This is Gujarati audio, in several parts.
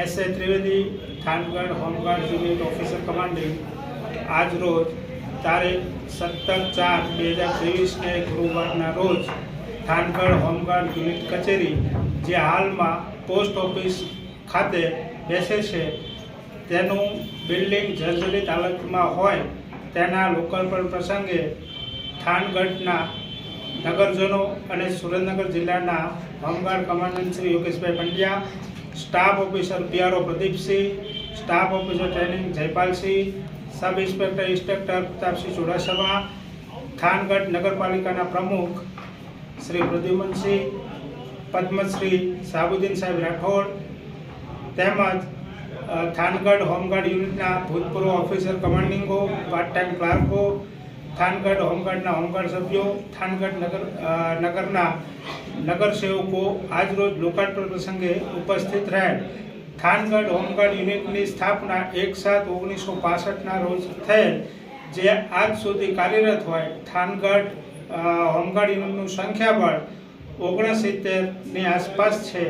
એસ.એ. Trivedi, Thangadh home guard unit officer commanding આજ રોજ તારીખ 17/4/2023 ગુરુવારના રોજ થાનગઢ હોમગાર્ડ યુનિટ કચેરી જે હાલમાં પોસ્ટ ઓફિસ ખાતે બેસે છે તેનું બિલ્ડિંગ જર્જરિત હાલતમાં હોય તેના લોકાર્પણ પ્રસંગે થાનગઢના નગરજનો અને સુરેન્દ્રનગર જિલ્લાના home guard commandant Shri Yogeshbhai Pandya, staff officer PRO Pradeepsinh, staff officer training Jaypalsinh, sub inspector Pratapsinh Chudasama, Thangadh નગરપાલિકાના પ્રમુખ શ્રી પ્રદ્યુમનસિંહ, પદ્મશ્રી સાબુદ્દીન સાહેબ રાઠોડ તેમજ થાનગઢ હોમગાર્ડ યુનિટના ભૂતપૂર્વ ઓફિસર કમાન્ડિંગો, પાર્ટ ટાઈમ ક્લાર્કો, થાનગઢ હોમગાર્ડના હોમગાર્ડ સભ્યો, થાનગઢ નગરના નગરસેવકો આજરોજ લોકાર્પણ પ્રસંગે ઉપસ્થિત રહેલ. થાનગઢ હોમગાર્ડ યુનિટની સ્થાપના 1/7/1965ના રોજ થયેલ, જે આજ સુધી કાર્યરત હોય. થાનગઢ હોમગાર્ડ યુનિટનું સંખ્યાબળ 69ની આસપાસ છે,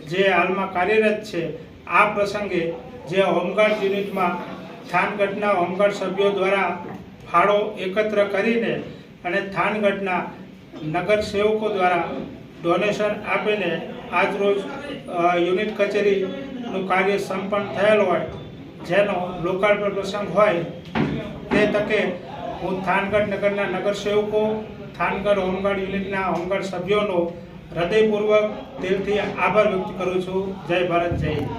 જે હાલમાં કાર્યરત છે. આ પ્રસંગે જે હોમગાર્ડ યુનિટમાં થાનગઢના હોમગાર્ડ સભ્યો દ્વારા ફાળો એકત્ર કરીને અને થાનગઢના નગર સેવકો દ્વારા ડોનેશન આપીને આજરોજ યુનિટ કચેરીનું કાર્ય સંપન્ન થયેલ હોય, જેનો લોકાર્પણ પ્રસંગ હોય તે તકે હું થાનગઢ નગરના નગર સેવકો, થાનગઢ હોમગાર્ડ યુનિટના હોમગાર્ડ સભ્યોનો હૃદયપૂર્વક દિલથી આભાર વ્યક્ત કરું છું. જય ભારત, જય હિન્દ.